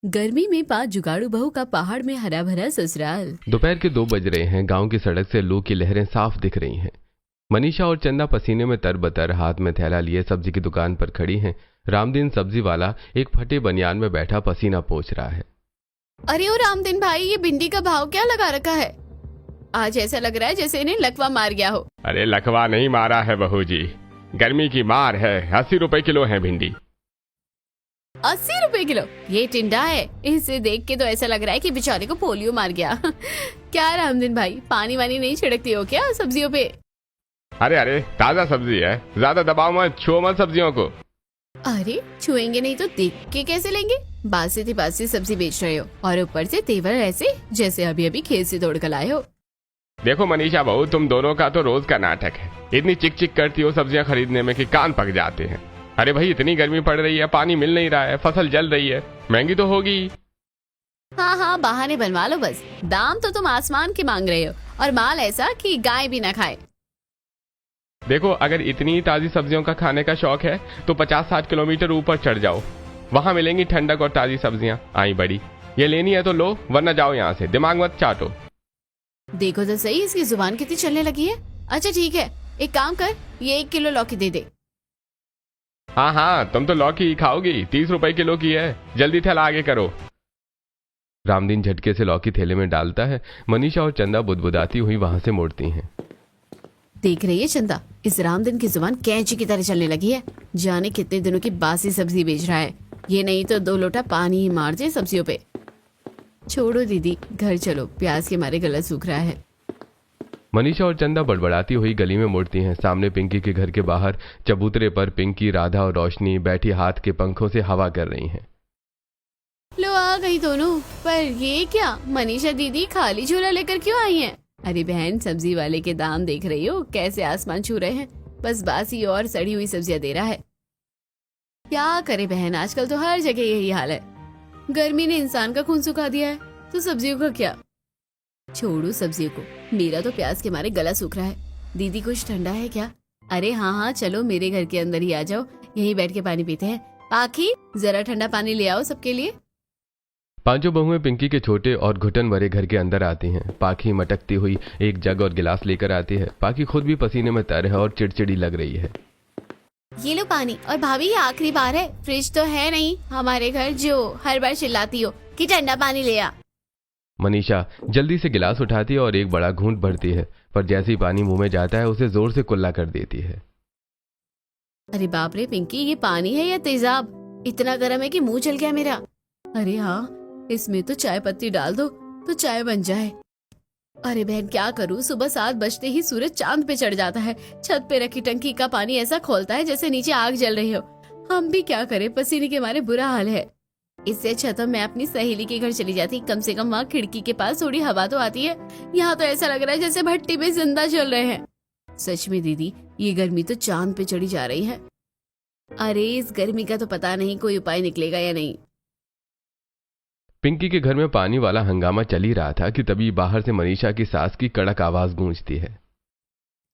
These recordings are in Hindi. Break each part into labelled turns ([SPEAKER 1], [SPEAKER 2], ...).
[SPEAKER 1] गर्मी में 5 जुगाड़ू बहू का पहाड़ में हरा भरा ससुराल।
[SPEAKER 2] दोपहर के 2 बज रहे हैं। गांव की सड़क से लू की लहरें साफ दिख रही हैं। मनीषा और चंदा पसीने में तरबतर हाथ में थैला लिए सब्जी की दुकान पर खड़ी हैं। रामदीन सब्जी वाला एक फटे बनियान में बैठा पसीना पोंछ रहा है।
[SPEAKER 1] अरे ओ रामदीन भाई, ये भिंडी का भाव क्या लगा रखा है? आज ऐसा लग रहा है जैसे इन्हें लकवा मार गया हो।
[SPEAKER 3] अरे लकवा नहीं मारा है बहू जी, गर्मी की मार है। 80 रुपए किलो है भिंडी।
[SPEAKER 1] 80 रुपए किलो? ये टिंडा है। इसे देख के तो ऐसा लग रहा है कि बेचारे को पोलियो मार गया। क्या रामदीन भाई, पानी वानी नहीं छिड़कती हो क्या सब्जियों पे?
[SPEAKER 3] अरे ताजा सब्जी है, ज्यादा दबाव मत, छुओ मत सब्जियों को।
[SPEAKER 1] अरे छुएंगे नहीं तो देख के कैसे लेंगे? बासी सब्जी बेच रहे हो और ऊपर से तेवर ऐसे जैसे अभी अभी खेत से तोड़ कर लाए हो।
[SPEAKER 3] देखो मनीषा बहू, तुम दोनों का तो रोज का नाटक है। इतनी चिक चिक करती हो सब्जियां खरीदने में कि कान पक जाते हैं। अरे भाई, इतनी गर्मी पड़ रही है, पानी मिल नहीं रहा है, फसल जल रही है, महंगी तो होगी।
[SPEAKER 1] हाँ, बहाने बनवा लो बस। दाम तो तुम आसमान के मांग रहे हो और माल ऐसा कि गाय भी न खाए।
[SPEAKER 3] देखो, अगर इतनी ताजी सब्जियों का खाने का शौक है तो 50-60 किलोमीटर ऊपर चढ़ जाओ, वहां मिलेंगी ठंडक और ताजी सब्जियां। आई बड़ी, ये लेनी है तो लो, वरना जाओ यहाँ से, दिमाग मत चाटो।
[SPEAKER 1] देखो तो सही, इसकी जुबान कितनी चलने लगी है। अच्छा ठीक है, एक काम कर, ये 1 किलो लौकी दे दे।
[SPEAKER 3] हाँ, तुम तो लौकी ही खाओगी, 30 रुपए किलो की है। जल्दी थैला आगे करो।
[SPEAKER 2] रामदीन झटके से लौकी थैले में डालता है। मनीषा और चंदा बुदबुदाती हुई वहां से मुड़ती हैं।
[SPEAKER 1] देख रही है चंदा, इस रामदीन की जुबान कैंची की तरह चलने लगी है। जाने कितने दिनों की बासी सब्जी बेच रहा है। ये नहीं तो 2 लोटा पानी ही मार दे सब्जियों पे। छोड़ो दीदी, घर चलो, प्यास के मारे गला सूख रहा है।
[SPEAKER 2] मनीषा और चंदा बड़बड़ाती हुई गली में मुड़ती हैं। सामने पिंकी के घर के बाहर चबूतरे पर पिंकी, राधा और रोशनी बैठी हाथ के पंखों से हवा कर रही हैं।
[SPEAKER 1] लो आ गई दोनों। पर ये क्या, मनीषा दीदी खाली झोला लेकर क्यों आई हैं? अरे बहन, सब्जी वाले के दाम देख रही हो कैसे आसमान छू रहे हैं। बस बासी और सड़ी हुई सब्जियां दे रहा है। क्या करे बहन, आजकल तो हर जगह यही हाल है। गर्मी ने इंसान का खून सुखा दिया है, तो सब्जियों का क्या? छोड़ो सब्जियों को, मेरा तो प्यास के मारे गला सूख रहा है। दीदी कुछ ठंडा है क्या? अरे हाँ, चलो मेरे घर के अंदर ही आ जाओ, यहीं बैठ के पानी पीते हैं। पाखी, जरा ठंडा पानी ले आओ सबके लिए।
[SPEAKER 2] पांचों बहुएं पिंकी के छोटे और घुटन भरे घर के अंदर आती हैं। पाखी मटकती हुई एक जग और गिलास लेकर आती है। पाखी खुद भी पसीने में तर है और चिड़चिड़ी लग रही है।
[SPEAKER 1] ये लो पानी। और भाभी, ये आखिरी बार है, फ्रिज तो है नहीं हमारे घर जो हर बार चिल्लाती हो कि ठंडा पानी ले आ।
[SPEAKER 2] मनीषा जल्दी से गिलास उठाती है और एक बड़ा घूंट भरती है, पर जैसे ही पानी मुंह में जाता है उसे जोर से कुल्ला कर देती है।
[SPEAKER 1] अरे बाप रे पिंकी, ये पानी है या तेजाब? इतना गर्म है कि मुंह जल गया मेरा। अरे हाँ, इसमें तो चाय पत्ती डाल दो तो चाय बन जाए। अरे बहन क्या करूँ, सुबह 7 बजते ही सूरज चांद पे चढ़ जाता है। छत पे रखी टंकी का पानी ऐसा खोलता है जैसे नीचे आग जल रही हो। हम भी क्या करें, पसीने के मारे बुरा हाल है। इससे अच्छा तो मैं अपनी सहेली के घर चली जाती, कम से कम वहाँ खिड़की के पास थोड़ी हवा तो आती है। यहाँ तो ऐसा लग रहा है जैसे भट्टी में जिंदा जल रहे हैं। सच में दीदी, ये गर्मी तो चांद पे चढ़ी जा रही है। अरे इस गर्मी का तो पता नहीं कोई उपाय निकलेगा या नहीं।
[SPEAKER 2] पिंकी के घर में पानी वाला हंगामा चल ही रहा था कि तभी बाहर से मनीषा की सास की कड़क आवाज गूंजती है।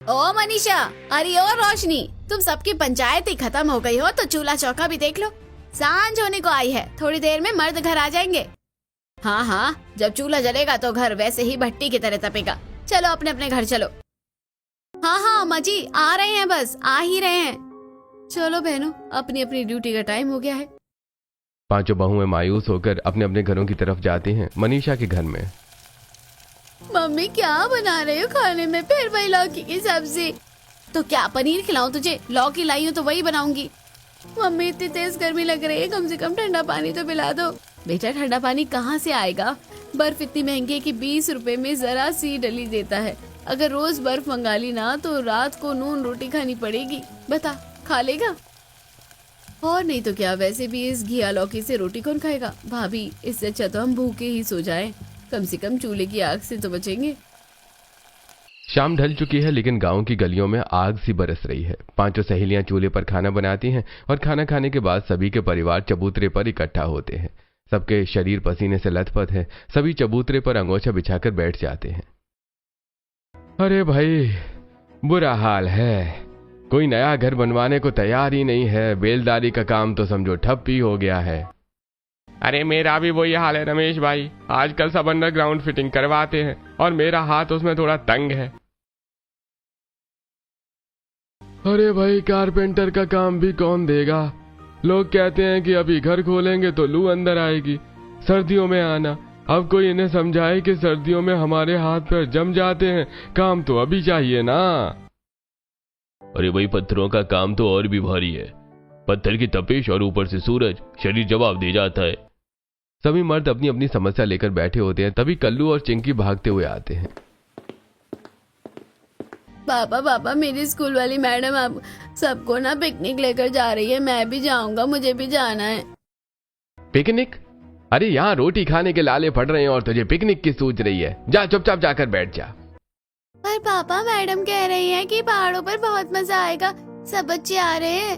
[SPEAKER 1] ओ मनीषा, अरे ओ रोशनी, तुम सबकी पंचायत ही खत्म हो गई हो तो चूल्हा चौका भी देख लो। सांझ होने को आई है, थोड़ी देर में मर्द घर आ जाएंगे। हाँ, जब चूल्हा जलेगा तो घर वैसे ही भट्टी की तरह तपेगा। चलो अपने अपने घर चलो। हाँ अम्मा जी, आ रहे हैं, बस आ ही रहे हैं। चलो बहनों, अपनी अपनी ड्यूटी का टाइम हो गया है।
[SPEAKER 2] पांचों बहुएं मायूस होकर अपने अपने घरों की तरफ जाती हैं। मनीषा के घर में
[SPEAKER 1] मम्मी क्या बना रहे हो खाने में? फिर वही लौकी की सब्जी। तो क्या पनीर खिलाऊं तुझे? लौकी लाई हूँ तो वही बनाऊंगी। मम्मी इतनी तेज गर्मी लग रही है, कम से कम ठंडा पानी तो पिला दो। बेटा ठंडा पानी कहाँ से आएगा? बर्फ इतनी महंगी है कि 20 रुपए में जरा सी डली देता है। अगर रोज बर्फ मंगा ली ना तो रात को नून रोटी खानी पड़ेगी। बता, खा लेगा? और नहीं तो क्या, वैसे भी इस घिया लौकी से रोटी कौन खाएगा? भाभी, इससे अच्छा तो हम भूखे ही सो जाएं। कम से कम चूल्हे की आग से तो बचेंगे।
[SPEAKER 2] शाम ढल चुकी है, लेकिन गांव की गलियों में आग सी बरस रही है। पांचों सहेलियां चूल्हे पर खाना बनाती हैं और खाना खाने के बाद सभी के परिवार चबूतरे पर इकट्ठा होते हैं। सबके शरीर पसीने से लथपथ है। सभी चबूतरे पर अंगोछा बिछाकर बैठ जाते हैं। अरे भाई, बुरा हाल है। कोई नया घर बनवाने को तैयार ही नहीं है। बेलदारी का काम तो समझो ठप ही हो गया है।
[SPEAKER 3] अरे मेरा भी वही हाल है रमेश भाई, आजकल सब अंडरग्राउंड फिटिंग करवाते हैं और मेरा हाथ उसमें थोड़ा तंग है।
[SPEAKER 2] अरे भाई, कारपेंटर का काम भी कौन देगा? लोग कहते हैं कि अभी घर खोलेंगे तो लू अंदर आएगी, सर्दियों में आना। अब कोई इन्हें समझाए कि सर्दियों में हमारे हाथ पैर जम जाते हैं, काम तो अभी चाहिए ना।
[SPEAKER 4] अरे भाई, पत्थरों का काम तो और भी भारी है। पत्थर की तपिश और ऊपर से सूरज, शरीर जवाब दे जाता है।
[SPEAKER 2] सभी मर्द अपनी अपनी समस्या लेकर बैठे होते हैं, तभी कल्लू और चिंकी भागते हुए आते हैं।
[SPEAKER 1] पापा पापा, मेरी स्कूल वाली मैडम अब सबको ना पिकनिक लेकर जा रही है, मैं भी जाऊंगा, मुझे भी जाना है।
[SPEAKER 2] पिकनिक? अरे यहाँ रोटी खाने के लाले पड़ रहे हैं और तुझे पिकनिक की सूझ रही है? जा चुपचाप जाकर बैठ जा।
[SPEAKER 1] पर पापा, मैडम कह रही है कि पहाड़ों पर बहुत मजा आएगा, सब बच्चे आ रहे हैं।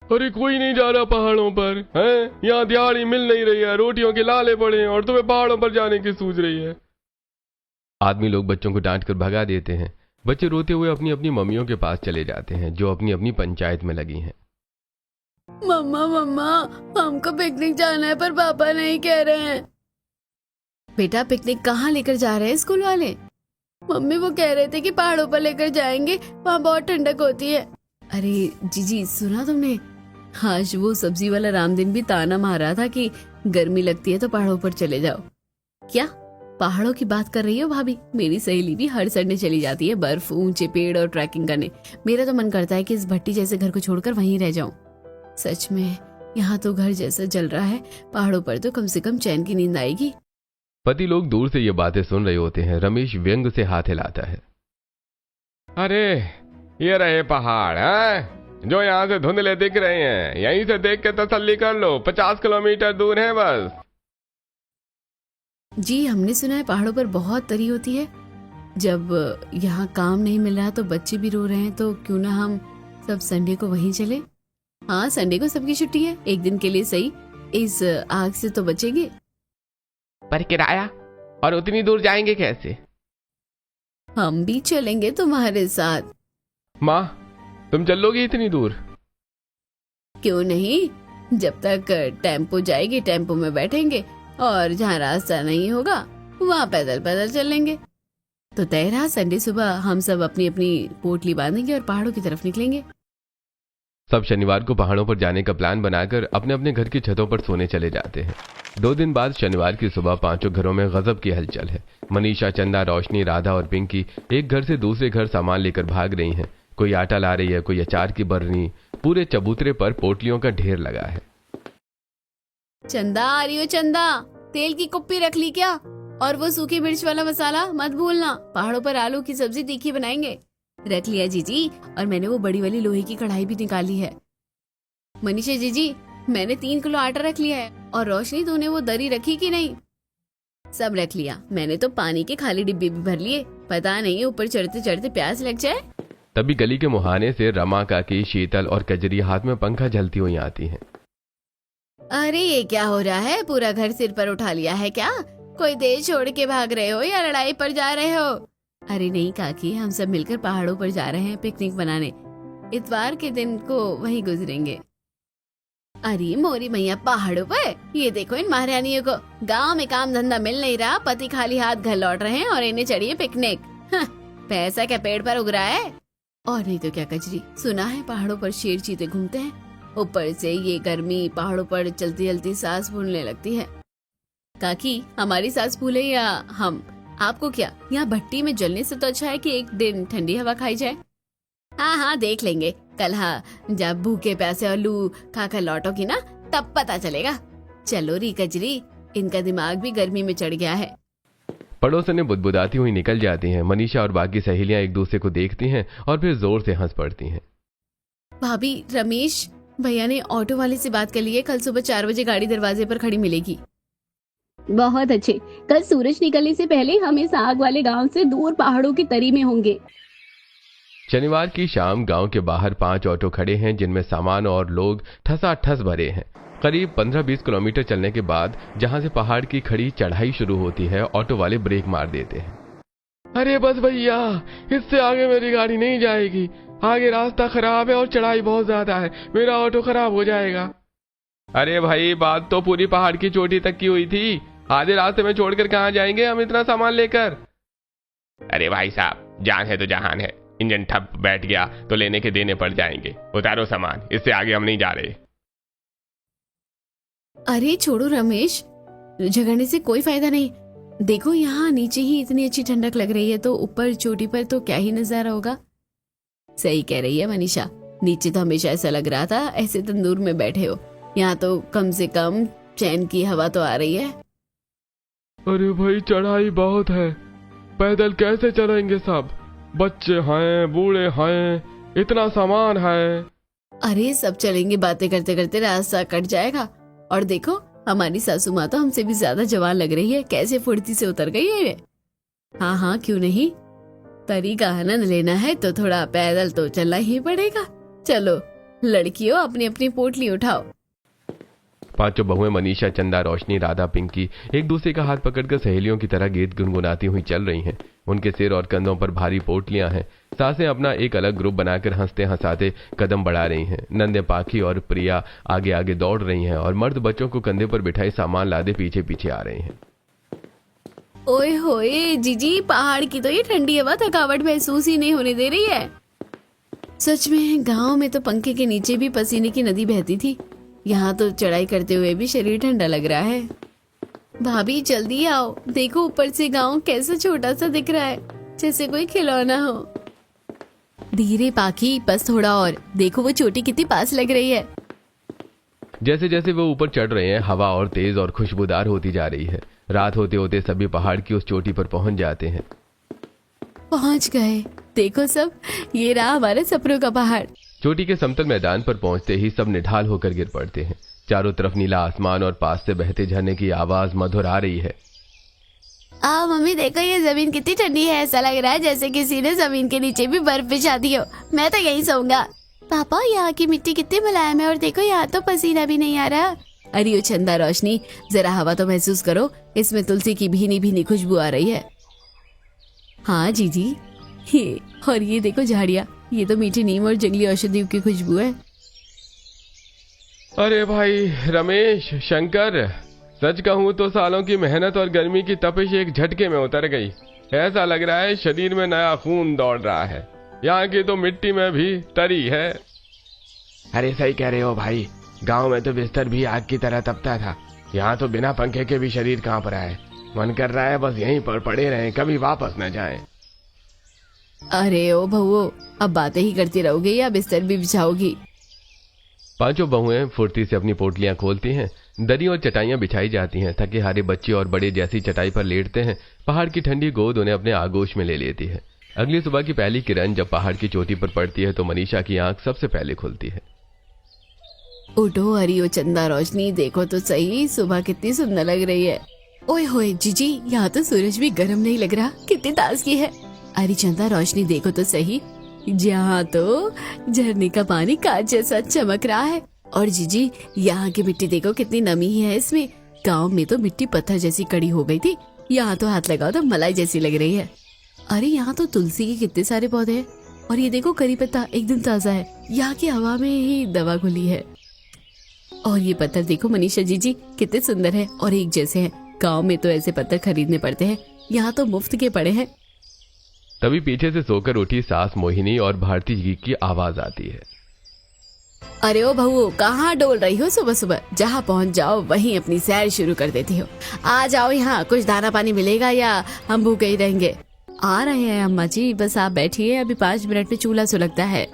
[SPEAKER 2] अरे कोई नहीं जा रहा पहाड़ों पर, हैं? यहाँ दिहाड़ी मिल नहीं रही है, रोटियों के लाले पड़े हैं और तुम्हें पहाड़ों पर जाने की सूझ रही है। आदमी लोग बच्चों को डांट कर भगा देते हैं। बच्चे रोते हुए अपनी अपनी मम्मियों के पास चले जाते हैं, जो अपनी अपनी पंचायत में लगी हैं।
[SPEAKER 1] मम्मा मम्मा, हमको पिकनिक जाना है पर पापा नहीं कह रहे हैं। बेटा, पिकनिक कहाँ लेकर जा रहे हैं स्कूल वाले? मम्मी वो कह रहे थे कि पहाड़ों पर लेकर जाएंगे, वहाँ बहुत ठंडक होती है। अरे जीजी, सुना तुमने? आज वो सब्जी वाला रामदिन भी ताना मार रहा था कि गर्मी लगती है तो पहाड़ों पर चले जाओ। क्या पहाड़ों की बात कर रही हो भाभी? मेरी सहेली भी हर संडे चली जाती है बर्फ, ऊंचे पेड़ और ट्रैकिंग करने। मेरा तो मन करता है कि इस भट्टी जैसे घर को छोड़कर वहीं रह जाऊं। सच में यहाँ तो घर जैसा जल रहा है, पहाड़ों पर तो कम से कम चैन की नींद आएगी।
[SPEAKER 2] पति लोग दूर से ये बातें सुन रहे होते हैं। रमेश व्यंग से हाथ हिलाता है।
[SPEAKER 3] अरे ये रहे पहाड़ हैं जो यहाँ से धुंधले दिख रहे हैं, यहीं से देख के तसल्ली कर लो, 50 किलोमीटर दूर है बस।
[SPEAKER 1] जी, हमने सुना है पहाड़ों पर बहुत तरी होती है। जब यहाँ काम नहीं मिल रहा तो बच्चे भी रो रहे हैं, तो क्यों ना हम सब संडे को वहीं चले? हाँ, संडे को सबकी छुट्टी है, एक दिन के लिए सही, इस आग से तो बचेंगे।
[SPEAKER 3] पर किराया? और उतनी दूर जाएंगे कैसे?
[SPEAKER 1] हम भी चलेंगे तुम्हारे साथ।
[SPEAKER 2] माँ, तुम चलोगी इतनी दूर?
[SPEAKER 1] क्यों नहीं, जब तक टेम्पो जाएगी टेम्पो में बैठेंगे, और जहाँ रास्ता नहीं होगा वहाँ पैदल पैदल चलेंगे। तो तय रहा, संडे सुबह हम सब अपनी अपनी पोटली बांधेंगे और पहाड़ों की तरफ निकलेंगे।
[SPEAKER 2] सब शनिवार को पहाड़ों पर जाने का प्लान बनाकर अपने अपने घर की छतों पर सोने चले जाते हैं। 2 दिन बाद शनिवार की सुबह पांचों घरों में गजब की हलचल है। मनीषा, चंदा, रोशनी, राधा और पिंकी एक घर से दूसरे घर सामान लेकर भाग रही हैं। कोई आटा ला रही है, कोई अचार की बरनी। पूरे चबूतरे पर पोटलियों का ढेर लगा है।
[SPEAKER 1] चंदा आ रही हो चंदा, तेल की कुप्पी रख ली क्या? और वो सूखी मिर्च वाला मसाला मत भूलना, पहाड़ों पर आलू की सब्जी तीखी बनाएंगे। रख लिया जीजी, और मैंने वो बड़ी वाली लोहे की कढ़ाई भी निकाली है। मनीषा जीजी, मैंने 3 किलो आटा रख लिया है। और रोशनी, तूने वो दरी रखी कि नहीं? सब रख लिया। मैंने तो पानी के खाली डिब्बे भी भर लिए, पता नहीं ऊपर चढ़ते चढ़ते प्यास लग जाए।
[SPEAKER 2] तभी गली के मुहाने से रमा काकी, शीतल और कजरी हाथ में पंखा झलती हुई आती हैं।
[SPEAKER 1] अरे ये क्या हो रहा है? पूरा घर सिर पर उठा लिया है क्या? कोई देश छोड़ के भाग रहे हो या लड़ाई पर जा रहे हो? अरे नहीं काकी, हम सब मिलकर पहाड़ों पर जा रहे हैं पिकनिक मनाने। इतवार के दिन को वहीं गुजरेंगे। अरे मोरी मैया, पहाड़ों पर? ये देखो इन महारानियों को, गांव में काम धंधा मिल नहीं रहा, पति खाली हाथ घर लौट रहे हैं और इन्हें चढ़िए पिकनिक। पैसा क्या पेड़ पर उग रहा है? और नहीं तो क्या कजरी, सुना है पहाड़ों पर शेर चीते घूमते हैं। ऊपर से ये गर्मी, पहाड़ों पर चलती चलती सांस फूलने लगती है। काकी, हमारी सांस फूले या हम? आपको क्या, यहाँ भट्टी में जलने से तो अच्छा है कि एक दिन ठंडी हवा खाई जाए। हाँ हाँ, देख लेंगे कल। हाँ, जब भूखे प्यासे और लू खाकर लौटोगी ना, तब पता चलेगा। चलो री कजरी, इनका दिमाग भी गर्मी में चढ़ गया है।
[SPEAKER 2] पड़ोसनें बुदबुदाती हुई निकल जाती हैं। मनीषा और बाकी सहेलियां एक दूसरे को देखती हैं और फिर जोर से हंस पड़ती हैं।
[SPEAKER 1] भाभी, रमेश भैया ने ऑटो वाले से बात कर ली है, कल सुबह 4 बजे गाड़ी दरवाजे पर खड़ी मिलेगी।
[SPEAKER 5] बहुत अच्छे, कल सूरज निकलने से पहले हम इस आग वाले गांव से दूर पहाड़ों की तरी में होंगे।
[SPEAKER 2] शनिवार की शाम गांव के बाहर 5 ऑटो खड़े हैं, जिनमें सामान और लोग ठसाठस भरे हैं। करीब 15-20 किलोमीटर चलने के बाद जहां से पहाड़ की खड़ी चढ़ाई शुरू होती है, ऑटो वाले ब्रेक मार देते हैं। अरे बस भैया, इससे आगे मेरी गाड़ी नहीं जाएगी। आगे रास्ता खराब है और चढ़ाई बहुत ज्यादा है, मेरा ऑटो खराब हो जाएगा।
[SPEAKER 3] अरे भाई बात तो पूरी पहाड़ की चोटी तक की हुई थी, आधे रास्ते में छोड़कर कहाँ जाएंगे हम इतना सामान लेकर। अरे भाई साहब, जान है तो जहान है, इंजन ठप बैठ गया तो लेने के देने पड़ जाएंगे, उतारो सामान, इससे आगे हम नहीं जा रहे।
[SPEAKER 1] अरे छोड़ो रमेश, झगड़ने से कोई फायदा नहीं। देखो यहाँ नीचे ही इतनी अच्छी ठंडक लग रही है, तो ऊपर चोटी पर तो क्या ही नजारा होगा। सही कह रही है मनीषा, नीचे तो हमेशा ऐसा लग रहा था ऐसे तंदूर में बैठे हो, यहाँ तो कम से कम चैन की हवा तो आ रही है।
[SPEAKER 3] अरे भाई चढ़ाई बहुत है, पैदल कैसे चलेंगे सब, बच्चे हैं बूढ़े हैं, इतना सामान है।
[SPEAKER 1] अरे सब चलेंगे, बातें करते करते रास्ता कट जाएगा। और देखो हमारी सासू माँ तो हमसे भी ज्यादा जवान लग रही है, कैसे फुर्ती से उतर गई है। हाँ हाँ क्यों नहीं, परी का आनंद लेना है तो थोड़ा पैदल तो चलना ही पड़ेगा। चलो लड़कियों अपनी अपनी पोटली उठाओ।
[SPEAKER 2] पांचों बहुएं मनीषा, चंदा, रोशनी, राधा, पिंकी एक दूसरे का हाथ पकड़कर सहेलियों की तरह गीत गुनगुनाती हुई चल रही हैं। उनके सिर और कंधों पर भारी पोटलियां हैं। सासें अपना एक अलग ग्रुप बनाकर हंसते हंसाते कदम बढ़ा रही हैं। नंदे, पाखी और प्रिया आगे आगे दौड़ रही हैं और मर्द बच्चों को कंधे पर बिठाई सामान लादे पीछे पीछे आ रहे हैं।
[SPEAKER 1] ओए होए जीजी, पहाड़ की तो ये ठंडी हवा थकावट महसूस ही नहीं होने दे रही है। सच में गांव में तो पंखे के नीचे भी पसीने की नदी बहती थी, यहाँ तो चढ़ाई करते हुए भी शरीर ठंडा लग रहा है। भाभी जल्दी आओ, देखो ऊपर से गांव कैसा छोटा सा दिख रहा है, जैसे कोई खिलौना हो। धीरे पाखी, बस थोड़ा और, देखो वो चोटी कितनी पास लग रही है।
[SPEAKER 2] जैसे जैसे वो ऊपर चढ़ रहे हैं, हवा और तेज और खुशबूदार होती जा रही है। रात होते होते सभी पहाड़ की उस चोटी पर पहुंच जाते हैं।
[SPEAKER 1] पहुंच गए, देखो सब, ये रहा हमारे सपनों का पहाड़।
[SPEAKER 2] चोटी के समतल मैदान पर पहुंचते ही सब निढाल होकर गिर पड़ते हैं। चारों तरफ नीला आसमान और पास से बहते झरने की आवाज मधुर आ रही है।
[SPEAKER 1] मम्मी देखो ये जमीन कितनी ठंडी है, ऐसा लग रहा है जैसे किसी ने जमीन के नीचे भी बर्फ बिछा दी हो। मैं तो यही सोऊंगा। पापा यहाँ की मिट्टी कितनी मुलायम है, और देखो यहाँ तो पसीना भी नहीं आ रहा। अरे ओ चंदा, रोशनी, जरा हवा तो महसूस करो, इसमें तुलसी की भीनी भीनी खुशबू आ रही है। हाँ जीजी, ये और ये देखो झाड़ियाँ, ये तो मीठी नीम और जंगली औषधियों की खुशबू है।
[SPEAKER 3] अरे भाई रमेश, शंकर, सच कहूं तो सालों की मेहनत और गर्मी की तपिश एक झटके में उतर गई। ऐसा लग रहा है शरीर में नया खून दौड़ रहा है। यहाँ की तो मिट्टी में भी तरी है। अरे सही कह रहे हो भाई, गांव में तो बिस्तर भी आग की तरह तपता था, यहाँ तो बिना पंखे के भी शरीर कांप रहा है। मन कर रहा है बस यहीं पर पड़े रहें, कभी वापस न जाएं।
[SPEAKER 1] अरे ओ बहुओ, अब बातें ही करती रहोगे या बिस्तर भी बिछाओगी?
[SPEAKER 2] पांचों बहुएं फुर्ती से अपनी पोटलियां खोलती हैं। दरी और चटाइयां बिछाई जाती हैं। थके हारे बच्चे और बड़े जैसी चटाई पर लेटते हैं। पहाड़ की ठंडी गोद उन्हें अपने आगोश में ले लेती है। अगली सुबह की पहली किरण जब पहाड़ की चोटी पर पड़ती है तो मनीषा की आंख सबसे पहले खुलती है।
[SPEAKER 1] उठो हरियो चंदा, रोशनी, देखो तो सही, सुबह कितनी सुंदर लग रही है। ओए होए जीजी, यहाँ तो सूरज भी गर्म नहीं लग रहा, कितनी ताजगी है। अरे चंदा, रोशनी, देखो तो सही, यहाँ तो झरने का पानी कांच जैसा चमक रहा है। और जीजी, यहाँ की मिट्टी देखो कितनी नमी है इसमें। गांव में तो मिट्टी पत्थर जैसी कड़ी हो गई थी, यहाँ तो हाथ लगाओ तो मलाई जैसी लग रही है। अरे यहाँ तो तुलसी के कितने सारे पौधे हैं, और ये देखो करी पत्ता एकदम ताजा है। यहाँ की हवा में ही दवा घुली है। और ये पत्थर देखो मनीषा जीजी, कितने सुंदर है और एक जैसे हैं। गांव में तो ऐसे पत्थर खरीदने पड़ते हैं, यहाँ तो मुफ्त के पड़े हैं।
[SPEAKER 2] तभी पीछे से सोकर उठी सास मोहिनी और भारती जी की आवाज आती है।
[SPEAKER 1] अरे ओ बहू, कहाँ डोल रही हो सुबह सुबह? जहाँ पहुँच जाओ वहीं अपनी सैर शुरू कर देती हो। आ जाओ यहाँ, कुछ दाना पानी मिलेगा या हम भूखे ही रहेंगे। आ रहे हैं अम्मा जी, बस आप बैठिए, अभी 5 मिनट में चूल्हा सुलगता है।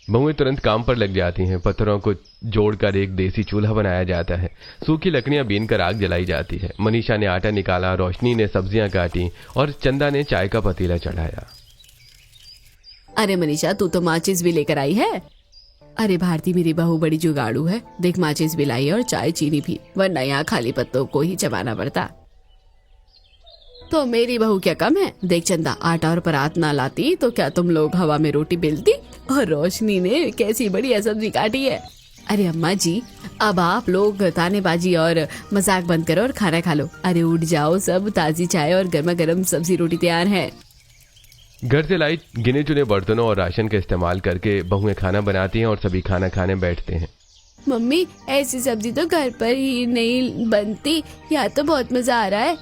[SPEAKER 2] बहुएं तुरंत काम पर लग जाती हैं। पत्थरों को जोड़कर एक देसी चूल्हा बनाया जाता है। सूखी लकड़ियां बीनकर आग जलाई जाती है। मनीषा ने आटा निकाला, रोशनी ने सब्जियां काटी और चंदा ने चाय का पतीला चढ़ाया।
[SPEAKER 1] अरे मनीषा, तू तो माचिस भी लेकर आई है। अरे भारती, मेरी बहू बड़ी जुगाड़ू है, देख माचिस भी लाई और चाय चीनी भी, वरना यहाँ खाली पत्तों को ही चबाना पड़ता। तो मेरी बहू क्या कम है? देख चंदा, आटा और परात ना लाती तो क्या तुम लोग हवा में रोटी बेलती? और रोशनी ने कैसी बढ़िया सब्जी काटी है। अरे अम्मा जी, अब आप लोग तानेबाजी और मजाक बंद करो और खाना खा लो। अरे उठ जाओ सब, ताजी चाय और गर्मा गर्म सब्जी रोटी तैयार है।
[SPEAKER 2] घर से लाई गिने चुने बर्तनों और राशन का इस्तेमाल करके बहुएं खाना बनाती हैं और सभी खाना खाने बैठते हैं।
[SPEAKER 1] मम्मी ऐसी सब्जी तो घर पर ही नहीं बनती, यहाँ तो बहुत मजा आ रहा है।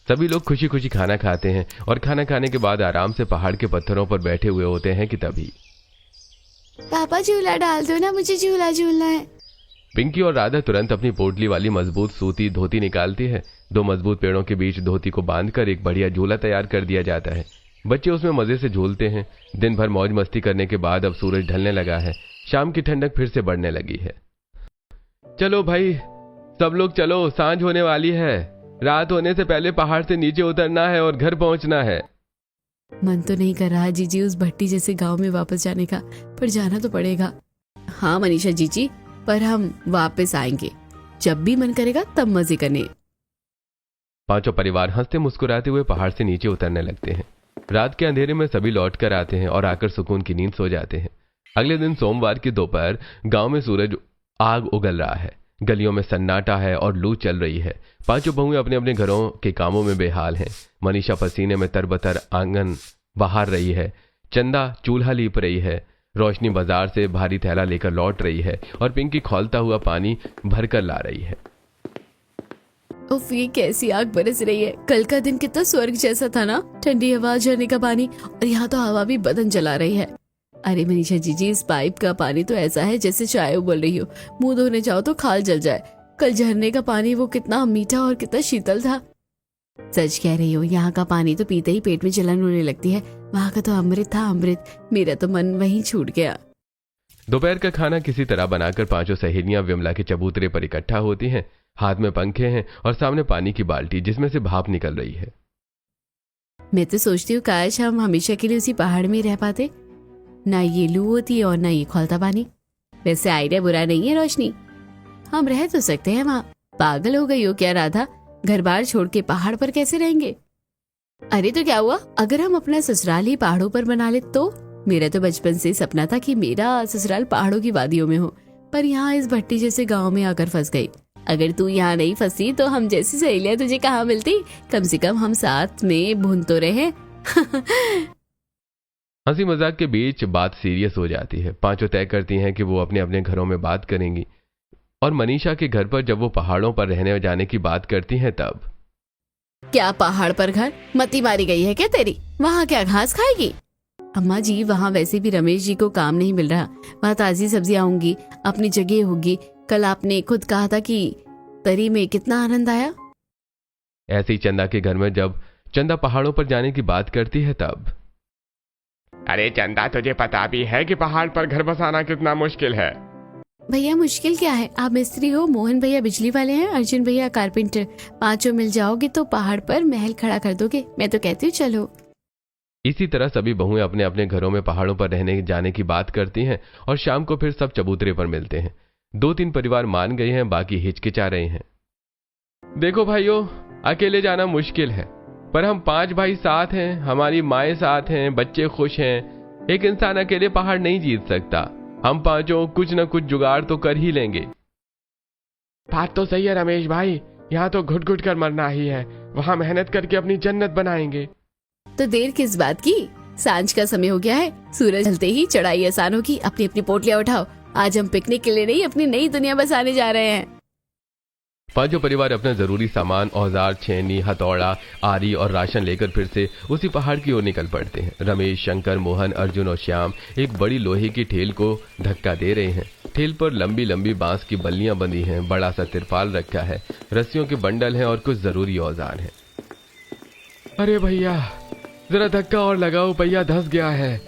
[SPEAKER 2] सभी लोग खुशी खुशी खाना खाते हैं और खाना खाने के बाद आराम से पहाड़ के पत्थरों पर बैठे हुए होते हैं कि तभी
[SPEAKER 1] पापा झूला डाल दो ना, मुझे झूला झूलना है।
[SPEAKER 2] पिंकी और राधा तुरंत अपनी पोटली वाली मजबूत सूती धोती निकालती है। दो मजबूत पेड़ों के बीच धोती को बांधकर एक बढ़िया झूला तैयार कर दिया जाता है। बच्चे उसमें मजे से झूलते हैं। दिन भर मौज मस्ती करने के बाद अब सूरज ढलने लगा है। शाम की ठंडक फिर से बढ़ने लगी है। चलो भाई सब लोग चलो, सांझ होने वाली है। रात होने से पहले पहाड़ से नीचे उतरना है और घर पहुंचना है।
[SPEAKER 1] मन तो नहीं कर रहा जीजी उस भट्टी जैसे गांव में वापस जाने का, पर जाना तो पड़ेगा। हाँ मनीषा जीजी, पर हम वापस आएंगे, जब भी मन करेगा तब मजे करने।
[SPEAKER 2] पांचों परिवार हंसते मुस्कुराते हुए पहाड़ से नीचे उतरने लगते हैं। रात के अंधेरे में सभी लौट कर आते हैं और आकर सुकून की नींद सो जाते हैं। अगले दिन सोमवार की दोपहर गांव में सूरज आग उगल रहा है। गलियों में सन्नाटा है और लू चल रही है। पांचों बहुएं अपने अपने घरों के कामों में बेहाल हैं। मनीषा पसीने में तरबतर आंगन बहार रही है। चंदा चूल्हा लीप रही है। रोशनी बाजार से भारी थैला लेकर लौट रही है और पिंकी खौलता हुआ पानी भरकर ला रही है।
[SPEAKER 1] उफ, ये कैसी आग बरस रही है। कल का दिन कितना स्वर्ग जैसा था ना, ठंडी हवा, झरने का पानी, और यहाँ तो हवा भी बदन जला रही है। अरे मनीषा जीजी, इस पाइप का पानी तो ऐसा है जैसे चाय उबल रही हो, मुंह धोने जाओ तो खाल जल जाए। कल झरने का पानी वो कितना मीठा और कितना शीतल था। सच कह रही हो, यहाँ का पानी तो पीते ही पेट में जलन होने लगती है। वहाँ का तो अमृत था अमृत, मेरा तो मन वहीं छूट गया।
[SPEAKER 2] दोपहर का खाना किसी तरह बनाकर पांचों सहेलियां विमला के चबूतरे पर इकट्ठा होती हैं। हाथ में पंखे हैं और सामने पानी की बाल्टी जिसमें से भाप निकल रही है।
[SPEAKER 1] मैं तो सोचती हूँ काश हम हमेशा के लिए उसी पहाड़ में रह पाते, ना ये लू होती और ना ये खौलता पानी। वैसे आइडिया बुरा नहीं है रोशनी, हम रह तो सकते हैं वहाँ। पागल हो गई हो क्या राधा, घर बार छोड़ के पहाड़ पर कैसे रहेंगे? अरे तो क्या हुआ, अगर हम अपना ससुराल ही पहाड़ों पर बना ले तो? मेरा तो बचपन से सपना था कि मेरा ससुराल पहाड़ों की वादियों में हो, पर यहाँ इस भट्टी जैसे गांव में आकर फंस गई। अगर तू यहाँ नहीं फंसी तो हम जैसी सहेलियां तुझे कहाँ मिलती? कम से कम हम साथ में भून तो रहे।
[SPEAKER 2] हंसी मजाक के बीच बात सीरियस हो जाती है। पांचों तय करती हैं कि वो अपने अपने घरों में बात करेंगी और मनीषा के घर पर जब वो पहाड़ों पर रहने जाने की बात करती हैं तब।
[SPEAKER 1] क्या पहाड़ पर घर? मती मारी गई है क्या तेरी? वहाँ क्या घास खाएगी? अम्मा जी, वहाँ वैसे भी रमेश जी को काम नहीं मिल रहा, वहाँ ताजी सब्जियां होंगी, अपनी जगह होगी। कल आपने खुद कहा था कि तरी में कितना आनंद आया।
[SPEAKER 2] ऐसे ही चंदा के घर में जब चंदा पहाड़ों पर जाने की बात करती है तब।
[SPEAKER 3] अरे चंदा, तुझे पता भी है कि पहाड़ पर घर बसाना कितना मुश्किल है।
[SPEAKER 1] भैया मुश्किल क्या है, आप मिस्त्री हो, मोहन भैया बिजली वाले हैं, अर्जुन भैया कारपेंटर, पांचों मिल जाओगे तो पहाड़ पर महल खड़ा कर दोगे। मैं तो कहती हूँ चलो।
[SPEAKER 2] इसी तरह सभी बहुएं अपने अपने घरों में पहाड़ों पर रहने जाने की बात करती हैं और शाम को फिर सब चबूतरे पर मिलते हैं। 2-3 परिवार मान गए हैं, बाकी हिचकिचा रहे हैं। देखो भाइयों, अकेले जाना मुश्किल है, पर हम 5 भाई साथ हैं, हमारी माएं साथ हैं, बच्चे खुश हैं। एक इंसान अकेले पहाड़ नहीं जीत सकता। हम पांचों कुछ न कुछ जुगाड़ तो कर ही लेंगे।
[SPEAKER 3] बात तो सही है रमेश भाई, यहाँ तो घुट घुट कर मरना ही है, वहाँ मेहनत करके अपनी जन्नत बनाएंगे।
[SPEAKER 1] तो देर किस बात की, सांझ का समय हो गया है, सूरज ढलते ही चढ़ाई आसान होगी। अपनी अपनी पोटलियां उठाओ, आज हम पिकनिक के लिए नहीं अपनी नई दुनिया बसाने जा रहे हैं।
[SPEAKER 2] पांचों परिवार अपना जरूरी सामान, औजार, छेनी, हथौड़ा, आरी और राशन लेकर फिर से उसी पहाड़ की ओर निकल पड़ते हैं। रमेश, शंकर, मोहन, अर्जुन और श्याम एक बड़ी लोहे की ठेल को धक्का दे रहे हैं। ठेल पर लंबी लंबी बांस की बल्लियां बंधी हैं, बड़ा सा तिरपाल रखा है, रस्सियों के बंडल हैं और कुछ जरूरी औजार हैं।
[SPEAKER 3] अरे भैया जरा धक्का और लगाओ, भैया धंस गया है।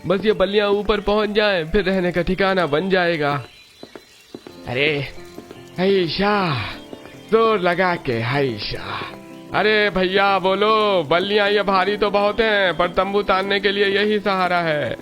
[SPEAKER 3] बस ये बल्लियां ऊपर पहुंच जाएं, फिर रहने का ठिकाना बन जाएगा। अरे हैशा, जोर लगा के हैशा। अरे भैया बोलो, बल्लियां ये भारी तो बहुत हैं, पर तंबू तानने के लिए यही सहारा है।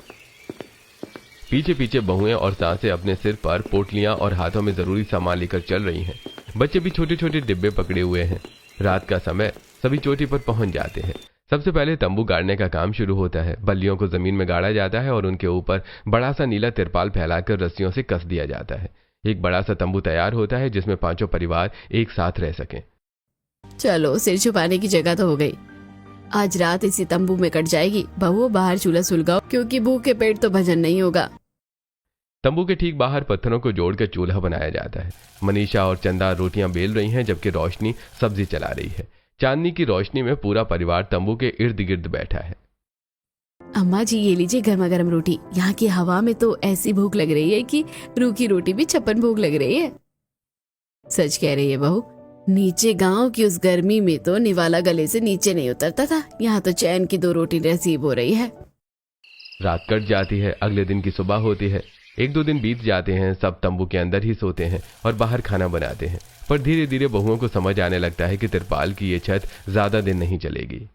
[SPEAKER 2] पीछे पीछे बहुएं और सासें अपने सिर पर पोटलियां और हाथों में जरूरी सामान लेकर चल रही हैं। बच्चे भी छोटे छोटे डिब्बे पकड़े हुए हैं। रात का समय, सभी चोटी पर पहुंच जाते हैं। सबसे पहले तंबू गाड़ने का काम शुरू होता है। बल्लियों को जमीन में गाड़ा जाता है और उनके ऊपर बड़ा सा नीला तिरपाल फैलाकर रस्सियों से कस दिया जाता है। एक बड़ा सा तंबू तैयार होता है जिसमें पांचों परिवार एक साथ रह सकें।
[SPEAKER 1] चलो, सिर छुपाने की जगह तो हो गई। आज रात इसी तंबू में कट जाएगी। बहुओं, बाहर चूल्हा सुलगाओ, क्योंकि भूखे पेट तो भजन नहीं होगा।
[SPEAKER 2] तंबू के ठीक बाहर पत्थरों को जोड़कर चूल्हा बनाया जाता है। मनीषा और चंदा रोटियां बेल रही हैं, जबकि रोशनी सब्जी चला रही है। चांदनी की रोशनी में पूरा परिवार तंबू के इर्द गिर्द बैठा है।
[SPEAKER 1] अम्मा जी ये लीजिए गर्मा गर्म रोटी। यहाँ की हवा में तो ऐसी भूख लग रही है कि रूखी रोटी भी छप्पन भूख लग रही है। सच कह रही है बहू, नीचे गांव की उस गर्मी में तो निवाला गले से नीचे नहीं उतरता था। यहाँ तो चैन की 2 रोटी नसीब हो रही है।
[SPEAKER 2] रात कट जाती है, अगले दिन की सुबह होती है। 1-2 दिन बीत जाते हैं, सब तंबू के अंदर ही सोते हैं और बाहर खाना बनाते हैं। पर धीरे धीरे बहुओं को समझ आने लगता है कि तिरपाल की ये छत ज्यादा दिन नहीं चलेगी।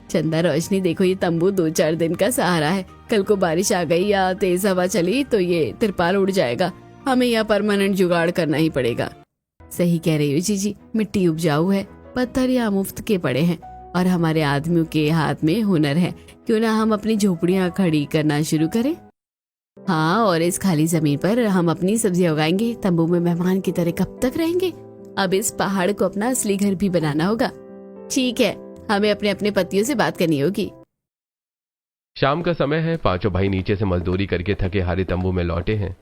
[SPEAKER 1] चंदा रोशनी देखो, ये तंबू 2-4 दिन का सहारा है। कल को बारिश आ गई या तेज हवा चली तो ये तिरपाल उड़ जाएगा। हमें यहाँ परमानेंट जुगाड़ करना ही पड़ेगा। सही कह रही हो जीजी, मिट्टी उपजाऊ है, पत्थर यहाँ मुफ्त के पड़े हैं और हमारे आदमियों के हाथ में हुनर है। क्यों ना हम अपनी झोपड़ियाँ खड़ी करना शुरू करें। हाँ, और इस खाली जमीन पर हम अपनी सब्जियां उगाएंगे। तंबू में मेहमान की तरह कब तक रहेंगे। अब इस पहाड़ को अपना असली घर भी बनाना होगा। ठीक है, हमें अपने अपने पतियों से बात करनी होगी।
[SPEAKER 2] शाम का समय है। 5 भाई नीचे से मजदूरी करके थके हारे तंबू में लौटे हैं।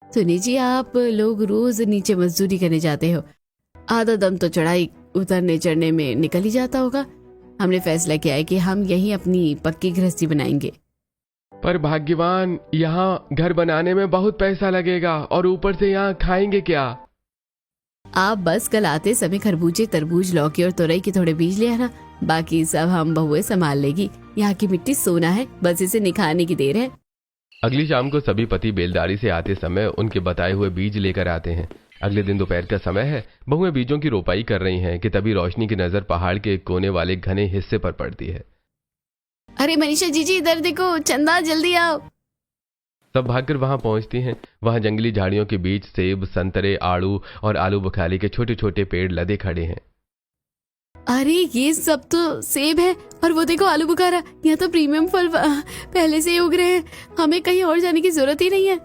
[SPEAKER 1] सुनी जी, आप लोग रोज नीचे मजदूरी करने जाते हो। आधा दम तो चढ़ाई उतरने चढ़ने में निकल ही जाता होगा। हमने फैसला किया है कि हम यहीं अपनी पक्की गृहस्थी बनाएंगे।
[SPEAKER 2] पर भाग्यवान, यहाँ घर बनाने में बहुत पैसा लगेगा और ऊपर से यहाँ खाएंगे क्या।
[SPEAKER 1] आप बस कल आते समय खरबूजे, तरबूज, लौकी और तोरई के थोड़े बीज ले आना। बाकी सब हम बहुएं संभाल लेगी। यहाँ की मिट्टी सोना है, बस इसे निखारने की देर है।
[SPEAKER 2] अगली शाम को सभी पति बेलदारी से आते समय उनके बताए हुए बीज लेकर आते हैं। अगले दिन दोपहर का समय है। बहुएं बीजों की रोपाई कर रही हैं कि तभी रोशनी की नजर पहाड़ के कोने वाले घने हिस्से पर पड़ती है।
[SPEAKER 1] अरे मनीषा जीजी, इधर देखो, चंदा जल्दी आओ।
[SPEAKER 2] सब भागकर वहां पहुंचती हैं। वहां जंगली झाड़ियों के बीच सेब, संतरे, आड़ू और आलू बुखारे के छोटे छोटे पेड़ लदे खड़े हैं।
[SPEAKER 1] अरे ये सब तो सेब है और वो देखो आलू बुखारा। यहाँ तो प्रीमियम फल पहले से ही उग रहे हैं। हमें कहीं और जाने की जरूरत ही नहीं है।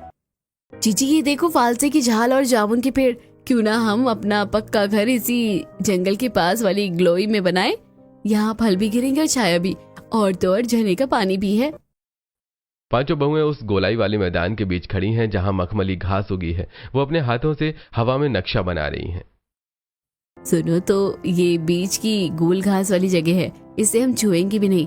[SPEAKER 1] जीजी ये देखो, फालसे की झाल और जामुन के पेड़। क्यों ना हम अपना पक्का घर इसी जंगल के पास वाली ग्लोई में बनाए। यहाँ फल भी गिरेंगे और छाया भी, और तो और झरने का पानी भी है।
[SPEAKER 2] 5 बहुएं उस गोलाई वाले मैदान के बीच खड़ी हैं जहां मखमली घास उगी है। वो अपने हाथों से हवा में नक्शा बना रही हैं।
[SPEAKER 1] सुनो तो, ये बीच की गोल घास वाली जगह है, इसे हम छुएंगे भी नहीं।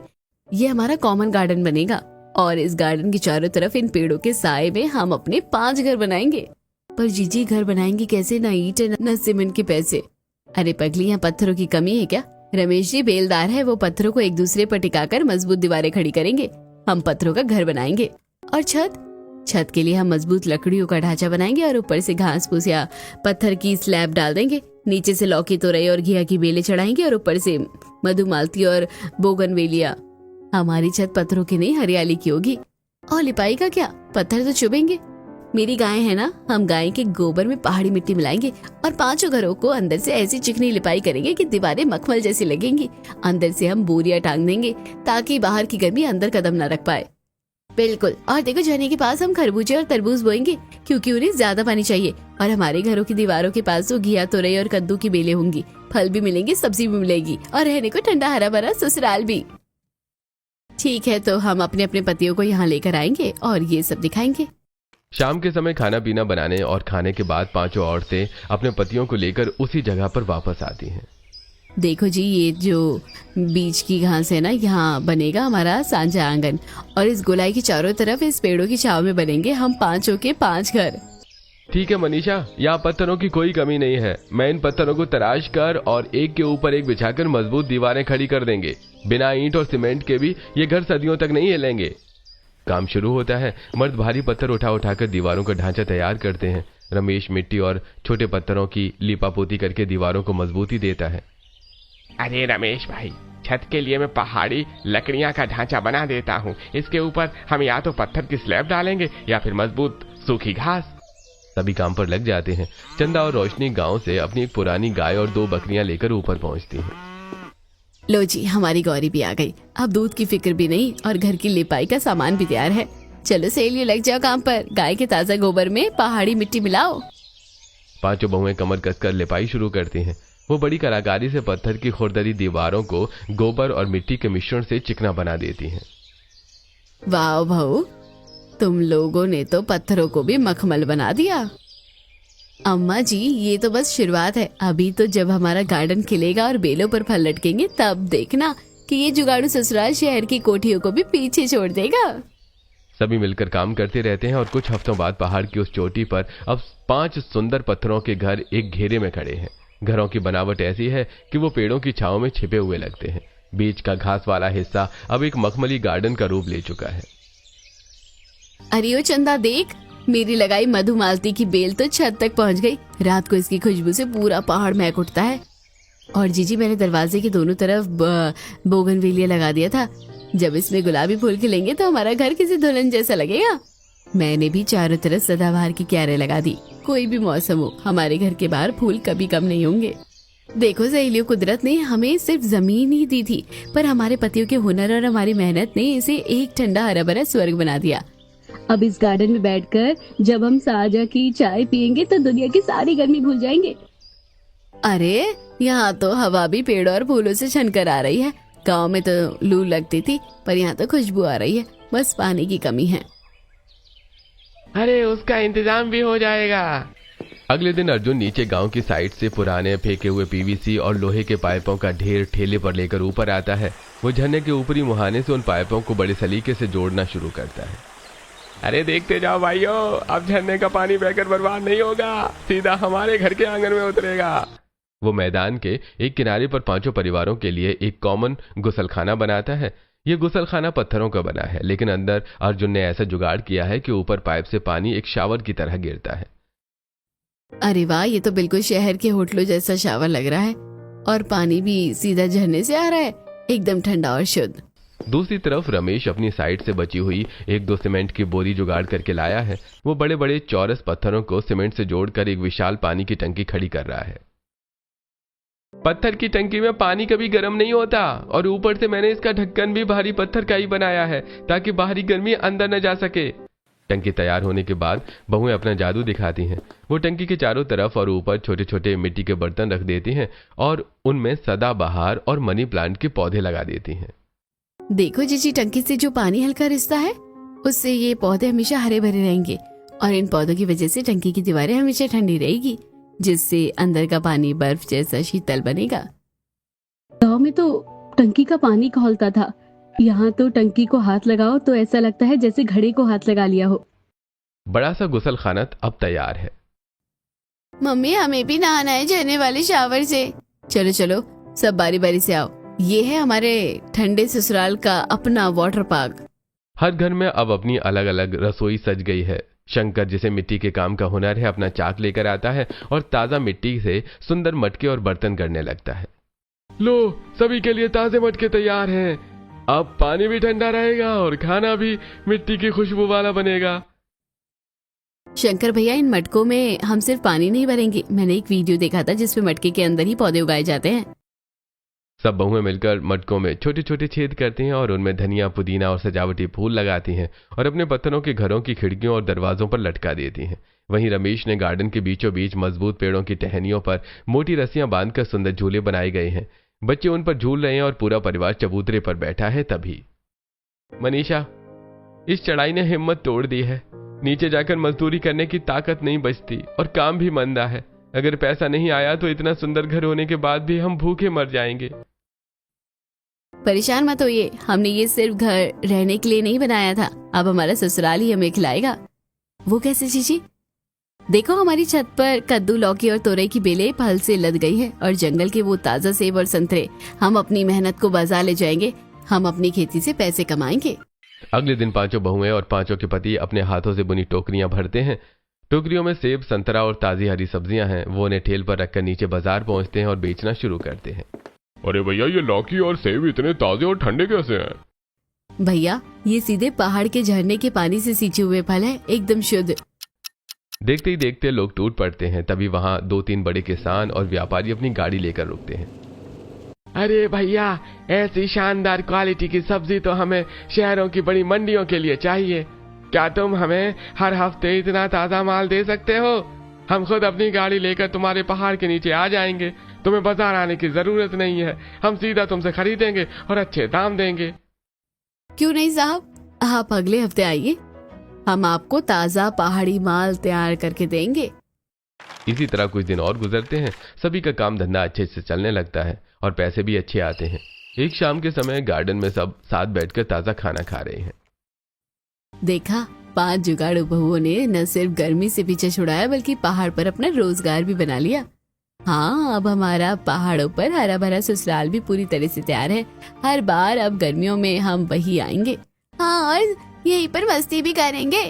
[SPEAKER 1] ये हमारा कॉमन गार्डन बनेगा और इस गार्डन के चारों तरफ इन पेड़ों के साए में हम अपने 5 घर बनाएंगे। पर जीजी घर बनाएंगे कैसे? ना ईंट न सीमेंट के पैसे। अरे पगली, यहाँ पत्थरों की कमी है क्या? रमेश जी बेलदार है, वो पत्थरों को एक दूसरे पर टिकाकर मजबूत दीवारें खड़ी करेंगे। हम पत्थरों का घर बनाएंगे। और छत के लिए हम मजबूत लकड़ियों का ढांचा बनाएंगे और ऊपर से घास फूस या पत्थर की स्लैब डाल देंगे। नीचे से लौकी, तोरई और घिया की बेलें चढ़ाएंगे और ऊपर से मधुमालती और बोगनवेलिया। हमारी छत पत्थरों की नहीं, हरियाली की होगी। और लिपाई का क्या, पत्थर तो चुभेंगे। मेरी गाय है ना, हम गाय के गोबर में पहाड़ी मिट्टी मिलाएंगे और 5 घरों को अंदर से ऐसी चिकनी लिपाई करेंगे कि दीवारें मखमल जैसी लगेंगी। अंदर से हम बोरियां टांग देंगे ताकि बाहर की गर्मी अंदर कदम न रख पाए। बिल्कुल। और देखो, झरने के पास हम खरबूजे और तरबूज बोएंगे क्योंकि उन्हें ज्यादा पानी चाहिए। और हमारे घरों की दीवारों के पास तो घिया, तोरई और कद्दू की बेलें होंगी। फल भी मिलेंगे, सब्जी भी मिलेगी और रहने को ठंडा हरा भरा ससुराल भी। ठीक है, तो हम अपने अपने पतियों को यहाँ लेकर आएंगे और ये सब दिखाएंगे।
[SPEAKER 2] शाम के समय खाना पीना बनाने और खाने के बाद 5 औरतें अपने पतियों को लेकर उसी जगह पर वापस आती हैं।
[SPEAKER 1] देखो जी, ये जो बीच की घास है ना, यहाँ बनेगा हमारा सांझा आंगन और इस गोलाई की चारों तरफ इस पेड़ों की छाव में बनेंगे हम 5 के 5 घर।
[SPEAKER 2] ठीक है मनीषा, यहाँ पत्थरों की कोई कमी नहीं है। मैं इन पत्थरों को तराश कर और एक के ऊपर एक बिछाकर मजबूत दीवारें खड़ी कर देंगे। बिना ईंट और सीमेंट के भी ये घर सदियों तक नहीं हिलेंगे। काम शुरू होता है। मर्द भारी पत्थर उठा उठाकर दीवारों का ढांचा तैयार करते हैं। रमेश मिट्टी और छोटे पत्थरों की लीपापोती करके दीवारों को मजबूती देता है।
[SPEAKER 3] अरे रमेश भाई, छत के लिए मैं पहाड़ी लकड़ियां का ढांचा बना देता हूँ। इसके ऊपर हम या तो पत्थर की स्लैब डालेंगे या फिर मजबूत सूखी घास।
[SPEAKER 2] सभी काम पर लग जाते हैं। चंदा और रोशनी गांव से अपनी एक पुरानी गाय और 2 बकरियां लेकर ऊपर पहुंचती हैं।
[SPEAKER 1] लो जी, हमारी गौरी भी आ गई। अब दूध की फिक्र भी नहीं और घर की लिपाई का सामान भी तैयार है। चलो सहेलियों, लग जाओ काम पर। गाय के ताजा गोबर में पहाड़ी मिट्टी मिलाओ।
[SPEAKER 2] 5 बहुएं कमर कसकर लिपाई शुरू करती हैं। वो बड़ी कलाकारी से पत्थर की खुरदरी दीवारों को गोबर और मिट्टी के मिश्रण से चिकना बना देती हैं।
[SPEAKER 1] वाह भाऊ, तुम लोगों ने तो पत्थरों को भी मखमल बना दिया। अम्मा जी, ये तो बस शुरुआत है। अभी तो जब हमारा गार्डन खिलेगा और बेलों पर फल लटकेंगे तब देखना कि ये जुगाड़ू ससुराल शहर की कोठियों को भी पीछे छोड़ देगा।
[SPEAKER 2] सभी मिलकर काम करते रहते हैं और कुछ हफ्तों बाद पहाड़ की उस चोटी पर अब 5 सुंदर पत्थरों के घर एक घेरे में खड़े हैं। घरों की बनावट ऐसी है कि वो पेड़ों की छांव में छिपे हुए लगते हैं। बीच का घास वाला हिस्सा अब एक मखमली गार्डन का रूप ले चुका है।
[SPEAKER 1] अरे ओ चंदा, देख, मेरी लगाई मधुमालती की बेल तो छत तक पहुंच गई। रात को इसकी खुशबू से पूरा पहाड़ महक उठता है। और जीजी, मैंने दरवाजे के दोनों तरफ बोगनवेलिया लगा दिया था। जब इसमें गुलाबी फूल खिलेंगे तो हमारा घर किसी दुल्हन जैसा लगेगा। मैंने भी चारों तरफ सदाबहार की क्यारें लगा दी। कोई भी मौसम हो, हमारे घर के बाहर फूल कभी कम नहीं होंगे। देखो सहेलियों, कुदरत ने हमें सिर्फ जमीन ही दी थी, पर हमारे पतियों के हुनर और हमारी मेहनत ने इसे एक ठंडा हरा भरा स्वर्ग बना दिया।
[SPEAKER 5] अब इस गार्डन में बैठकर जब हम साजा की चाय पियेंगे तो दुनिया की सारी गर्मी भूल जाएंगे।
[SPEAKER 1] अरे यहाँ तो हवा भी पेड़ और फूलों से छनकर आ रही है। गांव में तो लू लगती थी, पर यहाँ तो खुशबू आ रही है। बस पानी की कमी है।
[SPEAKER 3] अरे उसका इंतजाम भी हो जाएगा।
[SPEAKER 2] अगले दिन अर्जुन नीचे गांव की साइड से पुराने फेंके हुए पीवीसी और लोहे के पाइपों का ढेर ठेले पर लेकर ऊपर आता है। वो झरने के ऊपरी मुहाने से उन पाइपों को बड़े सलीके से जोड़ना शुरू करता है।
[SPEAKER 3] अरे देखते जाओ भाइयों, अब झरने का पानी बहकर बर्बाद नहीं होगा, सीधा हमारे घर के आंगन में उतरेगा।
[SPEAKER 2] वो मैदान के एक किनारे पर 5 परिवारों के लिए एक कॉमन गुसलखाना बनाता है। ये गुसलखाना पत्थरों का बना है, लेकिन अंदर अर्जुन ने ऐसा जुगाड़ किया है कि ऊपर पाइप से पानी एक शावर की तरह गिरता है।
[SPEAKER 1] अरे वाह, ये तो बिल्कुल शहर के होटलों जैसा शावर लग रहा है। और पानी भी सीधा झरने से आ रहा है, एकदम ठंडा और शुद्ध।
[SPEAKER 2] दूसरी तरफ रमेश अपनी साइड से बची हुई 1-2 सीमेंट की बोरी जुगाड़ करके लाया है। वो बड़े बड़े चौरस पत्थरों को सीमेंट से जोड़कर एक विशाल पानी की टंकी खड़ी कर रहा है।
[SPEAKER 3] पत्थर की टंकी में पानी कभी गर्म नहीं होता, और ऊपर से मैंने इसका ढक्कन भी भारी पत्थर का ही बनाया है ताकि बाहरी गर्मी अंदर न जा सके।
[SPEAKER 2] टंकी तैयार होने के बाद बहुएं अपना जादू दिखाती हैं। वो टंकी के चारों तरफ और ऊपर छोटे छोटे मिट्टी के बर्तन रख देती हैं और उनमें सदाबहार और मनी प्लांट के पौधे लगा देती हैं।
[SPEAKER 1] देखो जीजी, टंकी से जो पानी हल्का रिसता है उससे ये पौधे हमेशा हरे भरे रहेंगे, और इन पौधों की वजह से टंकी की दीवारें हमेशा ठंडी रहेगी, जिससे अंदर का पानी बर्फ जैसा शीतल बनेगा।
[SPEAKER 5] गाँव में तो टंकी का पानी खौलता था, यहाँ तो टंकी को हाथ लगाओ तो ऐसा लगता है जैसे घड़े को हाथ लगा लिया हो।
[SPEAKER 2] बड़ा सा गुसलखाना अब तैयार है।
[SPEAKER 1] मम्मी, हमें भी नहाना है झरने वाले शावर से। चलो चलो, सब बारी बारी से आओ। ये है हमारे ठंडे ससुराल का अपना वाटर पार्क।
[SPEAKER 2] हर घर में अब अपनी अलग अलग रसोई सज गई है। शंकर, जिसे मिट्टी के काम का हुनर है, अपना चाक लेकर आता है और ताजा मिट्टी से सुंदर मटके और बर्तन करने लगता है।
[SPEAKER 3] लो, सभी के लिए ताजे मटके तैयार हैं। अब पानी भी ठंडा रहेगा और खाना भी मिट्टी की खुशबू वाला बनेगा।
[SPEAKER 1] शंकर भैया, इन मटकों में हम सिर्फ पानी नहीं भरेंगे। मैंने एक वीडियो देखा था जिसमें मटके के अंदर ही पौधे उगाए जाते हैं।
[SPEAKER 2] सब बहुएं मिलकर मटकों में छोटे छोटे छेद करती हैं और उनमें धनिया, पुदीना और सजावटी फूल लगाती हैं और अपने पत्थरों के घरों की खिड़कियों और दरवाजों पर लटका देती हैं। वहीं रमेश ने गार्डन के बीचों बीच मजबूत पेड़ों की टहनियों पर मोटी रस्सियां बांधकर सुंदर झूले बनाए गए हैं। बच्चे उन पर झूल रहे हैं और पूरा परिवार चबूतरे पर बैठा है। तभी
[SPEAKER 3] मनीषा, इस चढ़ाई ने हिम्मत तोड़ दी है। नीचे जाकर मजदूरी करने की ताकत नहीं बचती और काम भी मंदा है। अगर पैसा नहीं आया तो इतना सुंदर घर होने के बाद भी हम भूखे मर जाएंगे।
[SPEAKER 1] परेशान मत होइए, हमने ये सिर्फ घर रहने के लिए नहीं बनाया था। अब हमारा ससुराल ही हमें खिलाएगा। वो कैसे जीजी? देखो, हमारी छत पर कद्दू, लौकी और तोरई की बेलें फल से लद गई है, और जंगल के वो ताजा सेब और संतरे। हम अपनी मेहनत को बाजार ले जाएंगे। हम अपनी खेती से पैसे कमाएंगे।
[SPEAKER 2] अगले दिन 5 बहुएं और 5 के पति अपने हाथों से बुनी टोकरियां भरते हैं। टोकरियों में सेब, संतरा और ताजी हरी सब्जियां हैं। वो उन्हें ठेल पर रखकर नीचे बाजार पहुंचते हैं और बेचना शुरू करते हैं।
[SPEAKER 3] अरे भैया, ये लौकी और सेब इतने ताजे और ठंडे कैसे हैं?
[SPEAKER 1] भैया, ये सीधे पहाड़ के झरने के पानी से सींचे हुए फल है, एकदम शुद्ध।
[SPEAKER 2] देखते ही देखते लोग टूट पड़ते हैं। तभी वहां 2-3 बड़े किसान और व्यापारी अपनी गाड़ी लेकर रुकते हैं।
[SPEAKER 3] अरे भैया, ऐसी शानदार क्वालिटी की सब्जी तो हमें शहरों की बड़ी मंडियों के लिए चाहिए। क्या तुम हमें हर हफ्ते इतना ताजा माल दे सकते हो? हम खुद अपनी गाड़ी लेकर तुम्हारे पहाड़ के नीचे आ जाएंगे। तुम्हें बाजार आने की जरूरत नहीं है। हम सीधा तुमसे खरीदेंगे और अच्छे दाम देंगे।
[SPEAKER 1] क्यों नहीं साहब, आप अगले हफ्ते आइए। हम आपको ताजा पहाड़ी माल तैयार करके देंगे।
[SPEAKER 2] इसी तरह कुछ दिन और गुजरते हैं। सभी का काम धंधा अच्छे से चलने लगता है और पैसे भी अच्छे आते हैं। एक शाम के समय गार्डन में सब साथ बैठकर ताजा खाना खा रहे हैं।
[SPEAKER 1] देखा, 5 जुगाड़ू बहुओं ने न सिर्फ गर्मी से पीछे छुड़ाया बल्कि पहाड़ पर अपना रोजगार भी बना लिया। हाँ, अब हमारा पहाड़ों पर हरा भरा ससुराल भी पूरी तरह से तैयार है। हर बार अब गर्मियों में हम वही आएंगे। हाँ, और यहीं पर मस्ती भी करेंगे।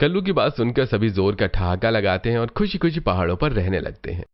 [SPEAKER 2] कल्लू की बात सुनकर सभी जोर का ठहाका लगाते हैं और खुशी खुशी पहाड़ों पर रहने लगते हैं।